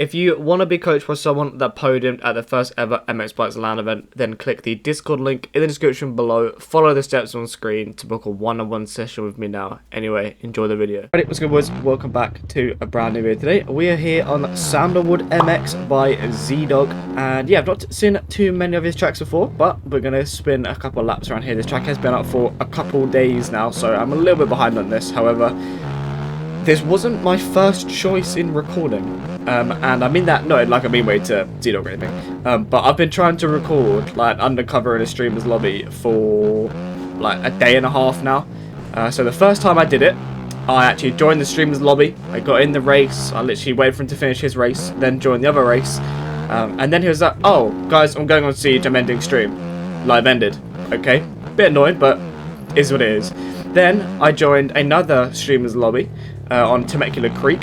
If you want to be coached by someone that podiumed at the first ever MX Bikes LAN event, then click the Discord link in the description below. Follow the steps on screen to book a one-on-one session with me now. Anyway, enjoy the video. Alright, what's good, boys? Welcome back to a brand new video today. We are here on Sandalwood MX by Z-Dog. And yeah, I've not seen too many of his tracks before, but we're going to spin a couple of laps around here. This track has been out for a couple days now, so I'm a little bit behind on this. However, this wasn't my first choice in recording, and I mean that not in like a mean way to Z-Dog or anything, but I've been trying to record like undercover in a streamer's lobby for like a day and a half now. So the first time I did it, I actually joined the streamer's lobby, I got in the race, I literally waited for him to finish his race, then joined the other race, and then he was like, oh guys, I'm going on Siege, I'm ending stream. Live ended. Okay, bit annoyed, but is what it is. Then I joined another streamer's lobby on Temecula Creek.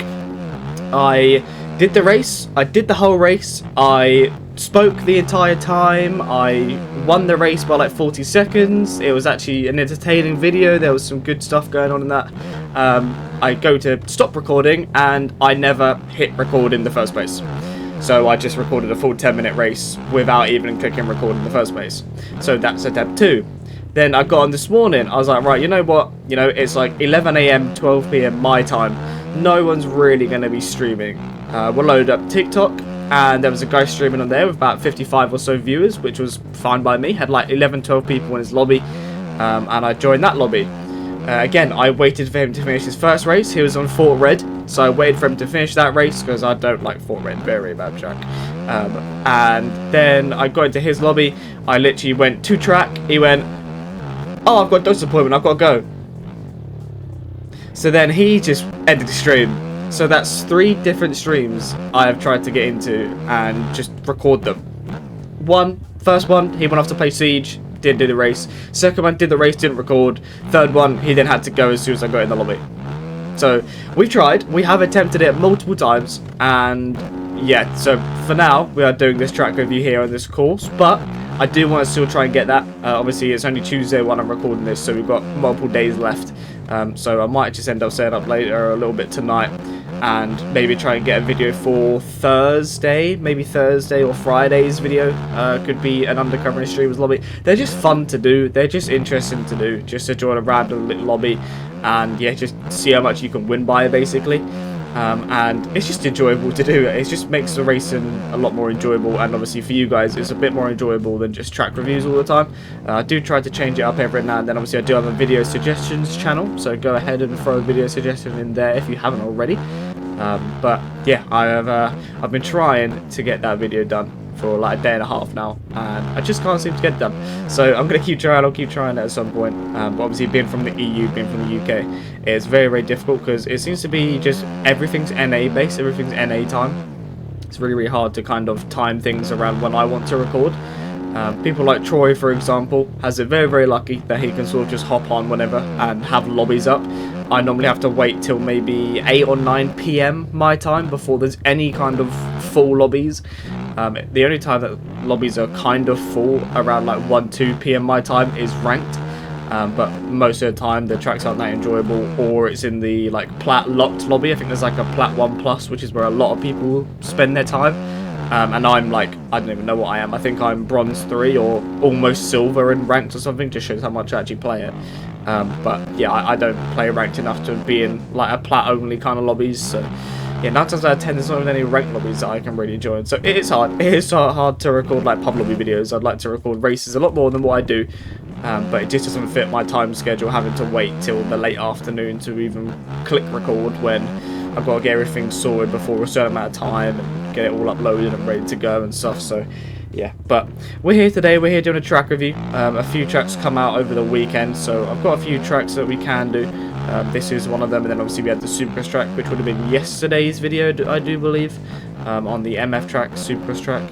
I did the race, I did the whole race, I spoke the entire time, I won the race by like 40 seconds, it was actually an entertaining video, there was some good stuff going on in that. I go to stop recording and I never hit record in the first place. So I just recorded a full 10-minute race without even clicking record in the first place. So that's attempt 2. Then I got on this morning, I was like, right, you know what, it's like 11 AM, 12 PM my time, no one's really going to be streaming. We'll load up TikTok, and there was a guy streaming on there with about 55 or so viewers, which was fine by me, had like 11, 12 people in his lobby, and I joined that lobby. Again, I waited for him to finish his first race, he was on Fort Red, so I waited for him to finish that race, because I don't like Fort Red, very bad track. And then I got into his lobby, I literally went to track, he went, oh, I've got a doctor's appointment, I've got to go. So then he just ended the stream. So that's 3 different streams I have tried to get into and just record them. First one, he went off to play Siege, didn't do the race. Second one, did the race, didn't record. Third one, he then had to go as soon as I got in the lobby. So we've tried, we have attempted it multiple times, and yeah, so for now, we are doing this track review here on this course, but I do want to still try and get that. Obviously, it's only Tuesday when I'm recording this, so we've got multiple days left. So I might just end up setting up later, a little bit tonight, and maybe try and get a video for Thursday, maybe Thursday or Friday's video. Could be an undercover in a streamer's lobby. They're just fun to do. They're just interesting to do. Just to join a random little lobby, and yeah, just see how much you can win by, basically. And it's just enjoyable to do. It just makes the racing a lot more enjoyable, and obviously for you guys it's a bit more enjoyable than just track reviews all the time. I do try to change it up every now and then. Obviously I do have a video suggestions channel, so go ahead and throw a video suggestion in there if you haven't already. But yeah, I've been trying to get that video done for like a day and a half now, and I just can't seem to get it done. So I'm gonna keep trying. I'll keep trying it at some point. But obviously, being from the EU, being from the UK, it's very, very difficult because it seems to be just everything's NA based. Everything's NA time. It's really, really hard to kind of time things around when I want to record. People like Troy, for example, has it very, very lucky that he can sort of just hop on whenever and have lobbies up. I normally have to wait till maybe 8 or 9 PM my time before there's any kind of full lobbies. The only time that lobbies are kind of full around like 1, 2 PM my time is ranked. But most of the time the tracks aren't that enjoyable, or it's in the like plat locked lobby. I think there's like a plat 1+, which is where a lot of people spend their time. And I'm like, I don't even know what I am. I think I'm bronze 3 or almost silver in ranked or something. Just shows how much I actually play it. But yeah, I don't play ranked enough to be in like a plat only kind of lobbies. So yeah, 9 times out of 10 there's not even any ranked lobbies that I can really join. So it is hard. It is hard to record like pub lobby videos. I'd like to record races a lot more than what I do. But it just doesn't fit my time schedule, having to wait till the late afternoon to even click record when I've got to get everything sorted before a certain amount of time and get it all uploaded and ready to go and stuff. So yeah, but we're here today. We're here doing a track review. A few tracks come out over the weekend, so I've got a few tracks that we can do. This is one of them, and then obviously we had the Supercross track, which would have been yesterday's video, I do believe, on the MF track, Supercross track.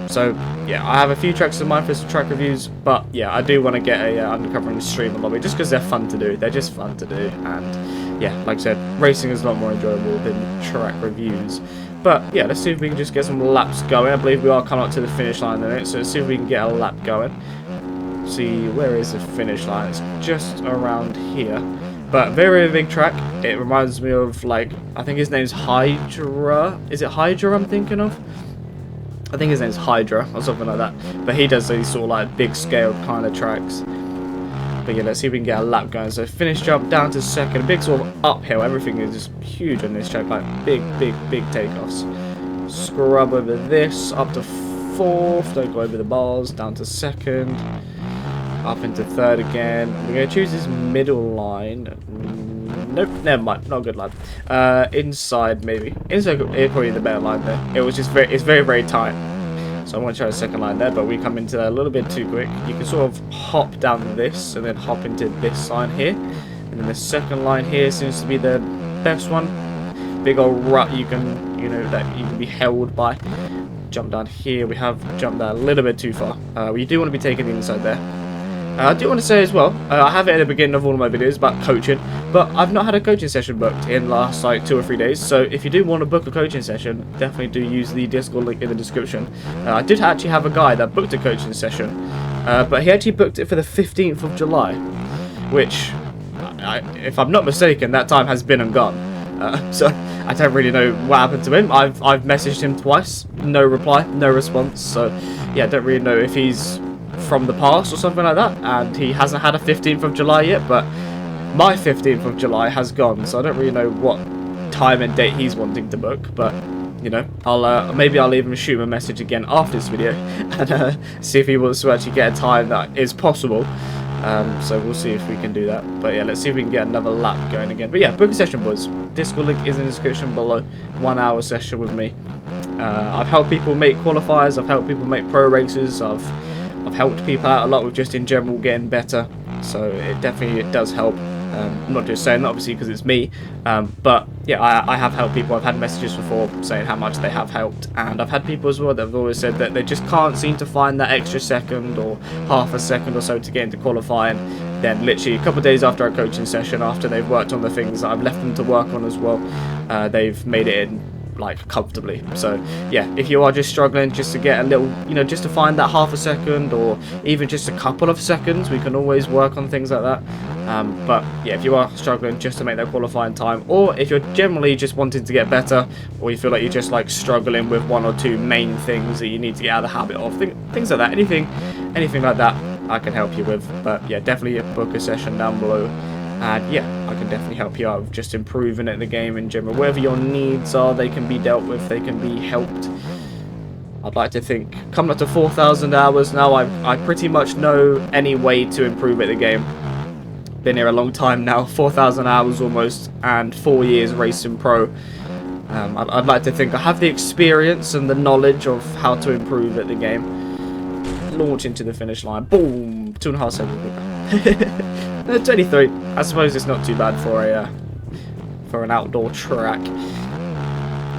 So yeah, I have a few tracks in mind for some track reviews, but yeah, I do want to get a undercover in the stream lobby just because they're fun to do. They're just fun to do, and yeah, like I said, racing is a lot more enjoyable than track reviews. But yeah, let's see if we can just get some laps going. I believe we are coming up to the finish line in it, so let's see if we can get a lap going. See, where is the finish line? It's just around here. But very, very big track. It reminds me of, like, I think his name's Hydra. Is it Hydra I'm thinking of? I think his name's Hydra or something like that. But he does these sort of like big scale kind of tracks. But yeah, let's see if we can get a lap going. So finish jump down to second. Big sort of uphill. Everything is just huge on this track. Like big, big, big takeoffs. Scrub over this. Up to fourth. Don't go over the bars. Down to second. Up into third again. We're going to choose this middle line. Nope, never mind. Not a good line. Inside, maybe. Inside is probably the better line there. It's very, very tight. So I'm going to try a second line there, but we come into that a little bit too quick. You can sort of hop down this and then hop into this line here. And then the second line here seems to be the best one. Big old rut you can, that you can be held by. Jump down here. We have jumped down a little bit too far. We do want to be taking the inside there. I do want to say as well, I have it at the beginning of all of my videos about coaching, but I've not had a coaching session booked in the last like 2 or 3 days, so if you do want to book a coaching session, definitely do use the Discord link in the description. I did actually have a guy that booked a coaching session, but he actually booked it for the 15th of July, which, if I'm not mistaken, that time has been and gone. So I don't really know what happened to him. I've messaged him twice, no reply, no response, so yeah, I don't really know if he's from the past or something like that, and he hasn't had a 15th of July yet, but my 15th of July has gone, so I don't really know what time and date he's wanting to book, but maybe I'll even shoot him a message again after this video and see if he wants to actually get a time that is possible. So we'll see if we can do that. But yeah, let's see if we can get another lap going again. But yeah, book a session, boys. Discord link is in the description below. 1 hour session with me. I've helped people make qualifiers, I've helped people make pro races, I've helped people out a lot with just in general getting better, so it does help. I'm not just saying that obviously because it's me, but yeah, I have helped people. I've had messages before saying how much they have helped, and I've had people as well that have always said that they just can't seem to find that extra second or half a second or so to get into qualifying. Then literally a couple of days after our coaching session, after they've worked on the things that I've left them to work on as well, they've made it in like comfortably. So yeah, if you are just struggling just to get a little, just to find that half a second or even just a couple of seconds, we can always work on things like that. But yeah, if you are struggling just to make that qualifying time, or if you're generally just wanting to get better, or you feel like you're just like struggling with 1 or 2 main things that you need to get out of the habit of, things like that, anything like that, I can help you with. But yeah, definitely book a session down below. And yeah, I can definitely help you out with just improving at the game in general. Whatever your needs are, they can be dealt with, they can be helped. I'd like to think, coming up to 4,000 hours now, I pretty much know any way to improve at the game. Been here a long time now, 4,000 hours almost, and 4 years racing pro. I'd like to think I have the experience and the knowledge of how to improve at the game. Launch into the finish line, boom, 2.5 seconds. 23. I suppose it's not too bad for an outdoor track.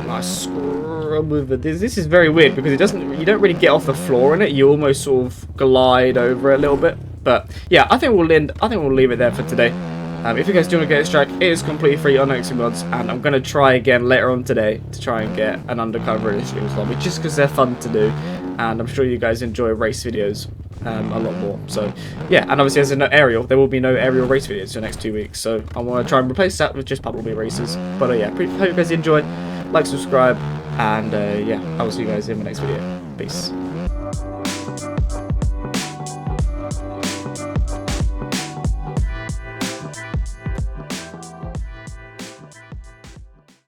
Nice scrub over this. This is very weird because you don't really get off the floor in it. You almost sort of glide over it a little bit. But yeah, I think we'll leave it there for today. If you guys do want to get this track, it is completely free on XCMods, and I'm going to try again later on today to try and get an undercover in the streams lobby, just because they're fun to do, and I'm sure you guys enjoy race videos a lot more. So yeah, and obviously as an aerial, there will be no aerial race videos for the next 2 weeks, so I want to try and replace that with just Bumblebee races. But yeah, hope you guys enjoy, like, subscribe, and yeah, I will see you guys in the next video. Peace.